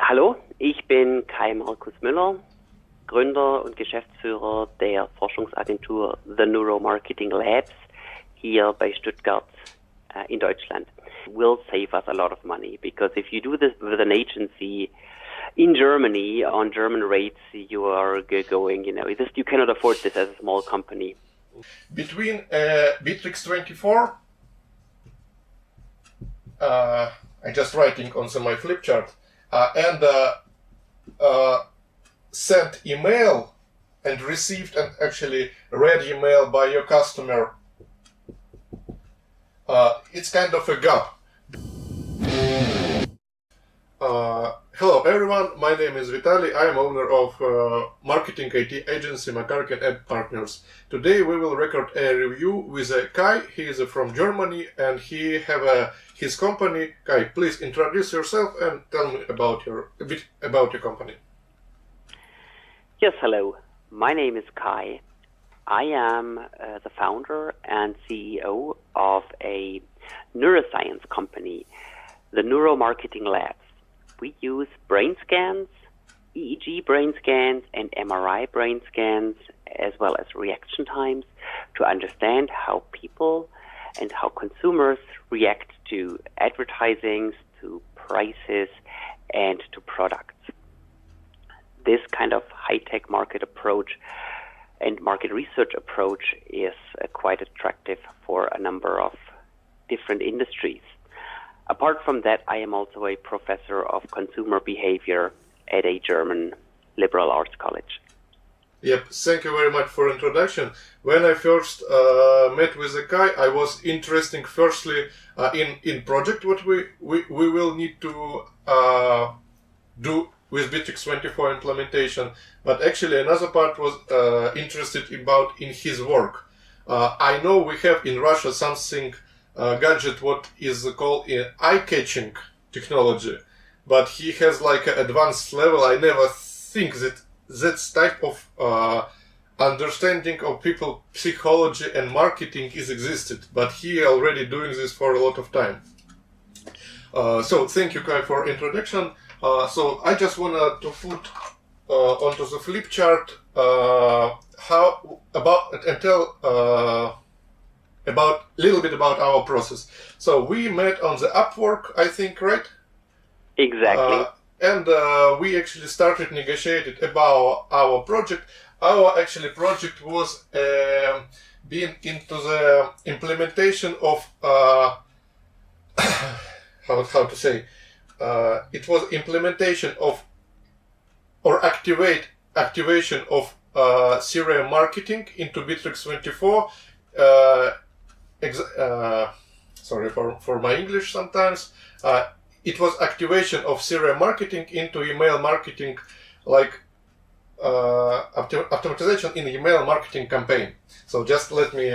Hallo, ich bin Kai Markus Müller, Gründer und Geschäftsführer der Forschungsagentur The Neuro Marketing Labs hier bei Stuttgart in Deutschland. Will save us a lot of money because if you do this with an agency in Germany on German rates, you are going, you cannot afford this as a small company. Between Bitrix24, I'm just writing on my flip chart, and sent email and received and actually read email by your customer, it's kind of a gap. Hello everyone, my name is Vitaly. I am owner of marketing IT agency Makarkin Partners. Today we will record a review with Kai. He is from Germany and he have his company. Kai, please introduce yourself and tell me a bit about your company. Yes, hello. My name is Kai. I am the founder and CEO of a neuroscience company, the Neuro Marketing Labs. We use brain scans, EEG brain scans, and MRI brain scans, as well as reaction times, to understand how people and how consumers react to advertising, to prices, and to products. This kind of high-tech market approach and market research approach is quite attractive for a number of different industries. Apart from that, I am also a professor of consumer behavior at a German liberal arts college. Yep, thank you very much for introduction. When I first met with Kai, I was interested firstly in project what we will need to do with Bitrix24 implementation, but actually another part was interested about in his work. I know we have in Russia something gadget what is called eye-catching technology, but he has like an advanced level. I never think that type of understanding of people psychology and marketing is existed, but he already doing this for a lot of time. So thank you, Kai, for introduction. So I just wanted to put onto the flip chart how about and tell about little bit about our process. So we met on the Upwork, I think, right? Exactly. And we actually started negotiating about our project. Our actually project was being into the implementation of how to say. It was implementation of or activation of CRM marketing into Bitrix24. Sorry for my English sometimes. It was activation of CRM marketing into email marketing, like automatization in email marketing campaign. So just let me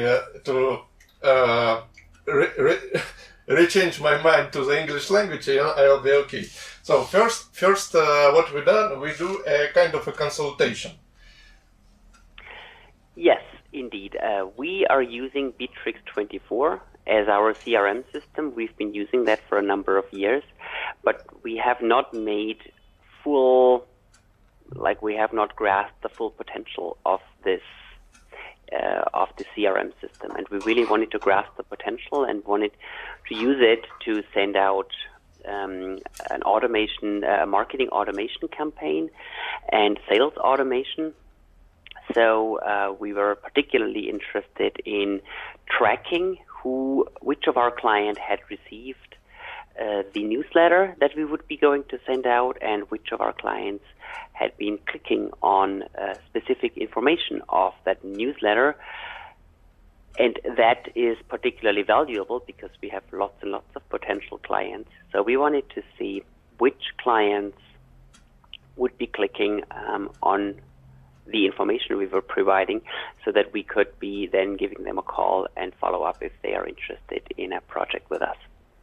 rechange my mind to the English language, I'll be okay. So first, what we done, we do a kind of a consultation. Yes, indeed. We are using Bitrix24 as our CRM system. We've been using that for a number of years, but we have not made we have not grasped the full potential of this of the CRM system, and we really wanted to grasp the potential and wanted to use it to send out an automation, marketing automation campaign and sales automation. So we were particularly interested in tracking which of our clients had received the newsletter that we would be going to send out, and which of our clients had been clicking on specific information of that newsletter. And that is particularly valuable because we have lots and lots of potential clients. So we wanted to see which clients would be clicking on the information we were providing, so that we could be then giving them a call and follow up if they are interested in a project with us.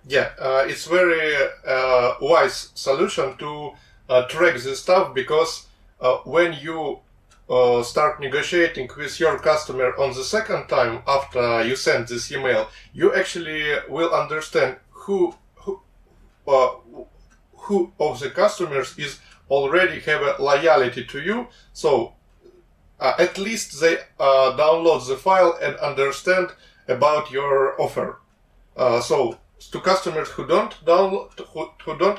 Yeah, it's very wise solution to track this stuff, because when you start negotiating with your customer on the second time after you send this email, you actually will understand who who of the customers is already have a loyalty to you. So at least they download the file and understand about your offer. So to customers who don't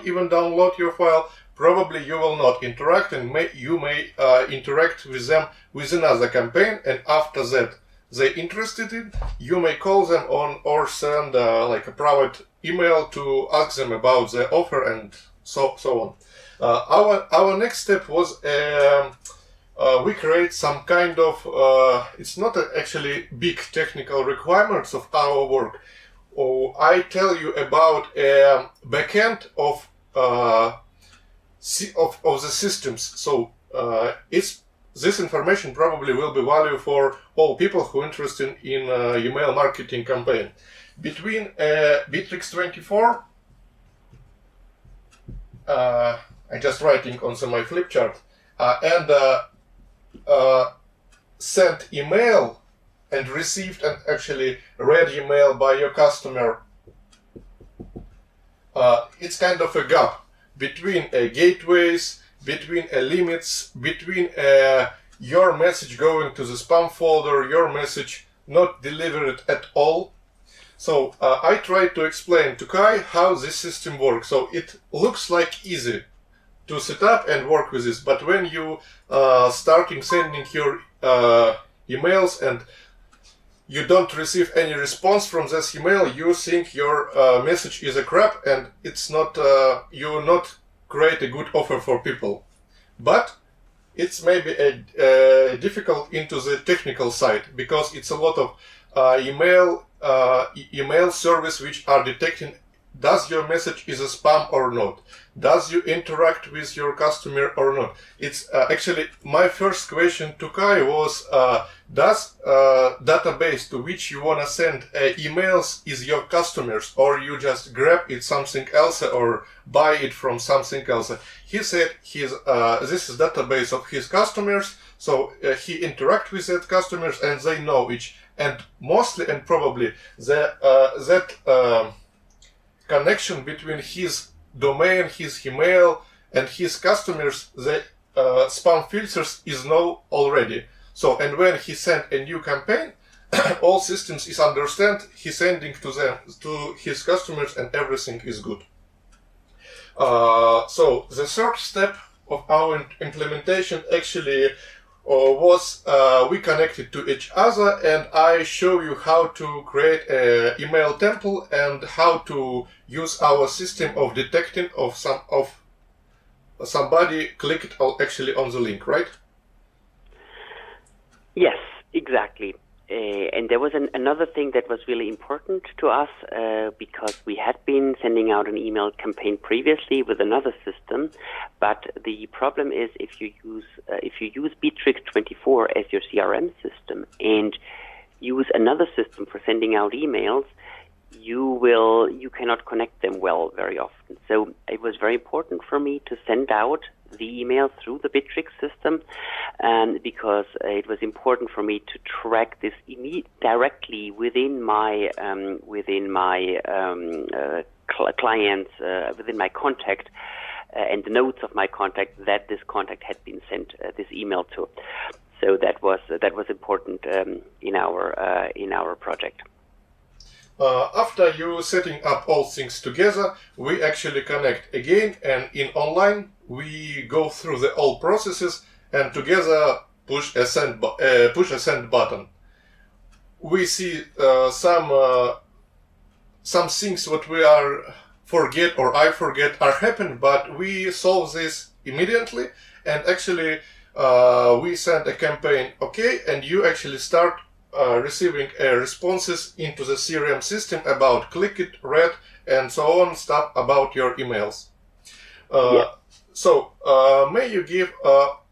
even download your file, probably you will not interact, and you may interact with them with another campaign, and after that they're interested in, you may call them on or send like a private email to ask them about the offer and so on. Our next step was we create some kind of it's not actually big technical requirements of our work. I tell you about a backend of the systems. So this information probably will be valuable for all people who are interested in email marketing campaign. Between Bitrix24, I'm just writing on my flip chart, and sent email and received and actually read email by your customer, it's kind of a gap between gateways, between limits, between your message going to the spam folder, your message not delivered at all. So I tried to explain to Kai how this system works. So it looks like easy to set up and work with this, but when you starting sending your emails and you don't receive any response from this email, you think your message is a crap and it's not, you will not create a good offer for people. But it's maybe a difficult into the technical side, because it's a lot of email service which are detecting does your message is a spam or not, does you interact with your customer or not. It's actually my first question to Kai was, does database to which you want to send emails is your customers, or you just grab it something else or buy it from something else? He said this is database of his customers, so he interact with that customers and they know each, and mostly and probably that connection between his domain, his email, and his customers, the spam filters is known already. So, and when he sent a new campaign, all systems is understand he's sending to them, to his customers, and everything is good. So the third step of our implementation actually was we connected to each other, and I show you how to create an email template and how to use our system of detecting of somebody clicked actually on the link, right? Yes, exactly. And there was another thing that was really important to us because we had been sending out an email campaign previously with another system, but the problem is if you use Bitrix24 as your CRM system and use another system for sending out emails, you cannot connect them well very often. So it was very important for me to send out the email through the Bitrix system, because it was important for me to track this directly within my clients, within my contact, and the notes of my contact that this contact had been sent this email to. So that was important in our project. After you setting up all things together, we actually connect again, and in online we go through the all processes and together push a send button. We see some things what we are forget or I forget are happen, but we solve this immediately, and actually we send a campaign okay, and you actually start receiving responses into the CRM system about click it, read, and so on stuff about your emails. So may you give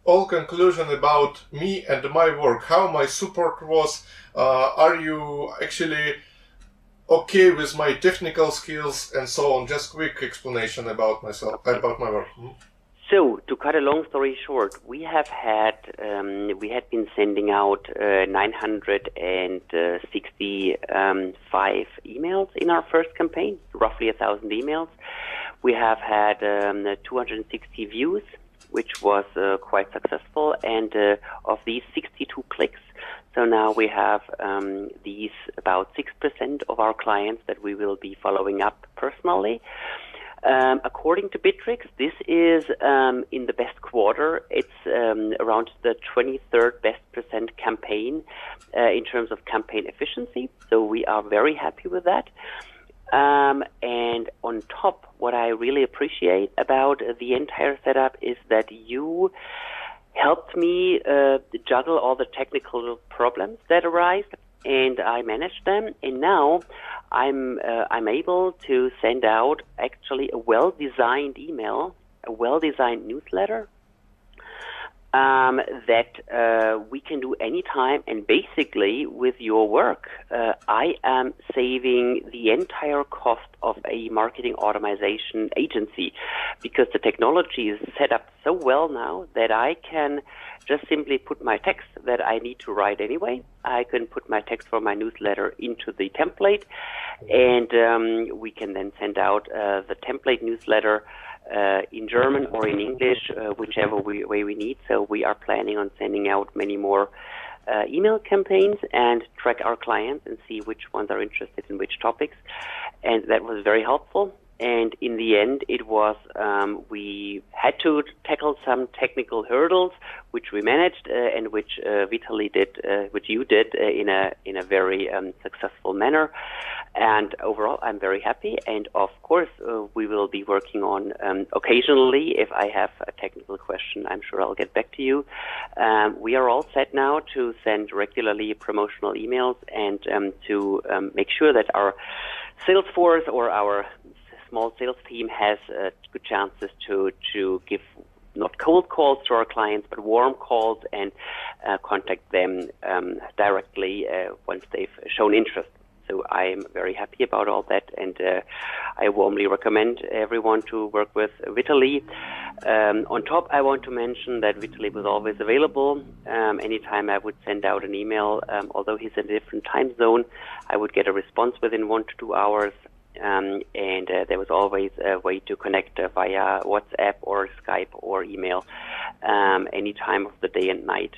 all conclusion about me and my work, how my support was? Are you actually okay with my technical skills and so on? Just quick explanation about myself, about my work. So, to cut a long story short, we had been sending out 965 emails in our first campaign, roughly 1,000 emails. We have had 260 views, which was quite successful, and of these 62 clicks. So now we have these about 6% of our clients that we will be following up personally. According to Bitrix, this is in the best quarter. It's around the 23rd best percent campaign in terms of campaign efficiency. So we are very happy with that. And on top, what I really appreciate about the entire setup is that you helped me juggle all the technical problems that arise, and I managed them. And now I'm able to send out actually a well-designed email, a well-designed newsletter that we can do anytime. And basically, with your work, I am saving the entire cost of a marketing automation agency, because the technology is set up so well now that I can just simply put my text that I need to write anyway. I can put my text for my newsletter into the template, and we can then send out the template newsletter in German or in English, whichever way we need. So we are planning on sending out many more email campaigns and track our clients and see which ones are interested in which topics. And that was very helpful. And in the end, it was we had to tackle some technical hurdles, which we managed, and which Vitaly did, which you did in a very successful manner. And overall, I'm very happy. And of course, we will be working on occasionally. If I have a technical question, I'm sure I'll get back to you. We are all set now to send regularly promotional emails and to make sure that our sales force or our small sales team has good chances to give not cold calls to our clients, but warm calls, and contact them directly once they've shown interest. So I am very happy about all that, and I warmly recommend everyone to work with Vitaly. On top, I want to mention that Vitaly was always available. Anytime I would send out an email, although he's in a different time zone, I would get a response within 1 to 2 hours. And there was always a way to connect via WhatsApp or Skype or email any time of the day and night.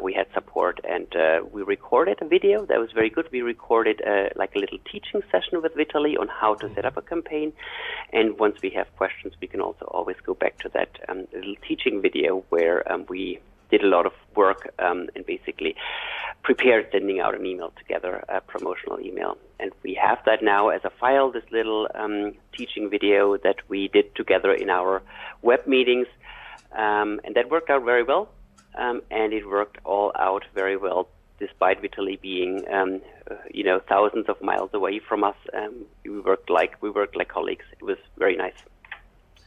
We had support, and we recorded a video that was very good. We recorded like a little teaching session with Vitaly on how to set up a campaign, and once we have questions, we can also always go back to that little teaching video where we did a lot of work and basically prepared sending out an email together, a promotional email. And we have that now as a file, this little teaching video that we did together in our web meetings. And that worked out very well. And it worked all out very well, despite Vitaly being, thousands of miles away from us. We worked like colleagues. It was very nice.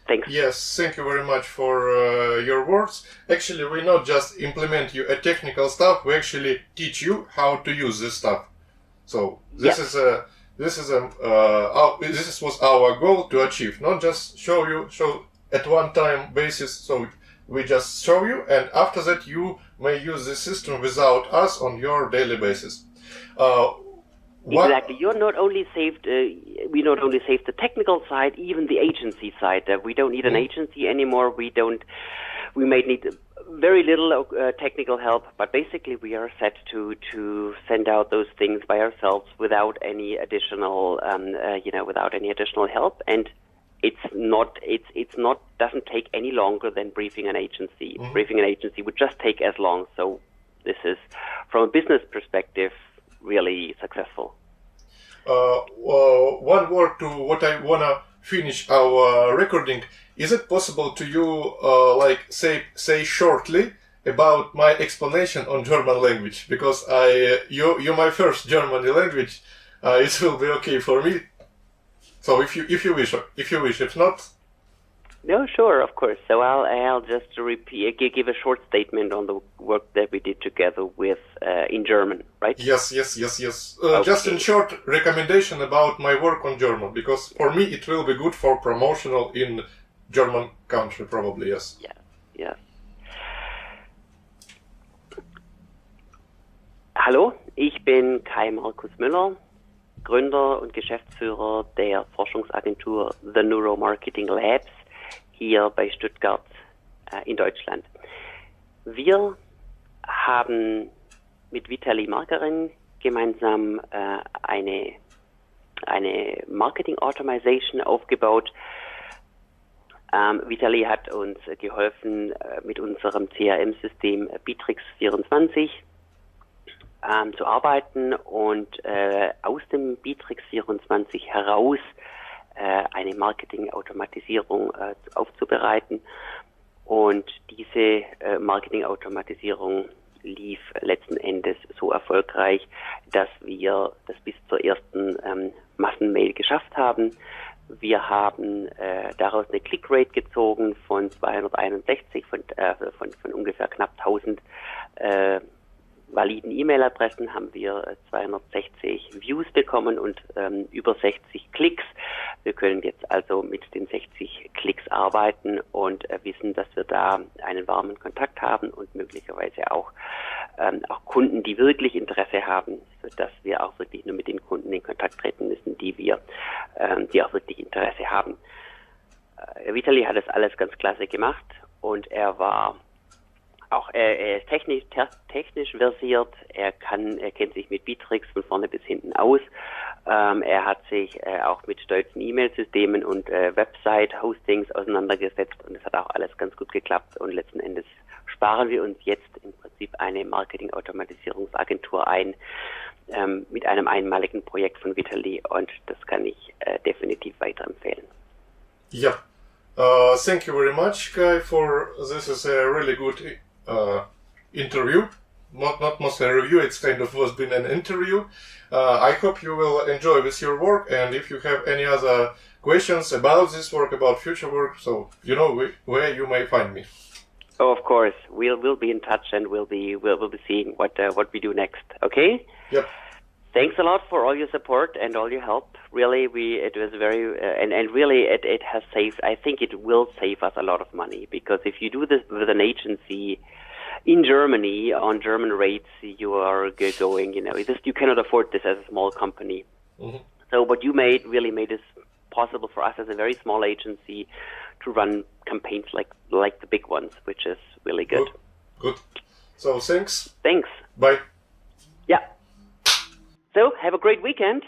Thanks. Yes, thank you very much for your words. Actually, we not just implement you a technical stuff, we actually teach you how to use this stuff. So this was our goal to achieve, not just show at one time basis. So we just show you, and after that you may use the system without us on your daily basis. Exactly. You're not only saved. We not only saved the technical side, even the agency side. We don't need an agency anymore. We may need very little technical help, but basically we are set to send out those things by ourselves without any additional, without any additional help. And doesn't take any longer than briefing an agency. Mm-hmm. Briefing an agency would just take as long. So this is, from a business perspective, really successful. One word to what I wanna finish our recording. Is it possible to you say shortly about my explanation on German language? Because you're my first German language. It will be okay for me. So if you wish, if not. No, sure, of course. So I'll just give a short statement on the work that we did together with in German, right? Yes. Okay. Just in short, recommendation about my work on German, because for me it will be good for promotional in German country, probably, yes. Yeah. Hallo, ich bin Kai Markus Müller, Gründer und Geschäftsführer der Forschungsagentur The Neuro Marketing Labs hier bei Stuttgart in Deutschland. Wir haben mit Vitali Makarkin gemeinsam eine Marketing Automation aufgebaut. Vitali hat uns geholfen mit unserem CRM-System Bitrix24 zu arbeiten und aus dem Bitrix24 heraus eine Marketing-Automatisierung aufzubereiten. Und diese Marketing-Automatisierung lief letzten Endes so erfolgreich, dass wir das bis zur ersten Massenmail geschafft haben. Wir haben daraus eine Clickrate gezogen von 261, von ungefähr knapp 1000 validen E-Mail-Adressen haben wir 260 Views bekommen und über 60 Klicks. Wir können jetzt also mit den 60 Klicks arbeiten und wissen, dass wir da einen warmen Kontakt haben und möglicherweise auch Kunden, die wirklich Interesse haben, sodass wir auch wirklich nur mit den Kunden in Kontakt treten müssen, die auch wirklich Interesse haben. Vitali hat das alles ganz klasse gemacht und er ist technisch versiert, er kennt sich mit Bitrix von vorne bis hinten aus. Er hat sich auch mit deutschen E-Mail-Systemen und Website-Hostings auseinandergesetzt und es hat auch alles ganz gut geklappt und letzten Endes sparen wir uns jetzt im Prinzip eine Marketing-Automatisierungsagentur ein mit einem einmaligen Projekt von Vitali und das kann ich definitiv weiterempfehlen. Yeah. Thank you very much, Kai, for this is a really good interview. Not mostly a review, it's kind of was been an interview. I hope you will enjoy with your work, and if you have any other questions about this work, about future work, so you know where you may find me. Oh, of course, we'll be in touch, and we'll be seeing what we do next. Okay. Yep. Thanks a lot for all your support and all your help. Really, it was very and really it has saved. I think it will save us a lot of money because if you do this with an agency in Germany on German rates, you are going. You cannot afford this as a small company. Mm-hmm. So what you really made this possible for us as a very small agency to run campaigns like the big ones, which is really good. Good. So thanks. Thanks. Bye. Yeah. So have a great weekend.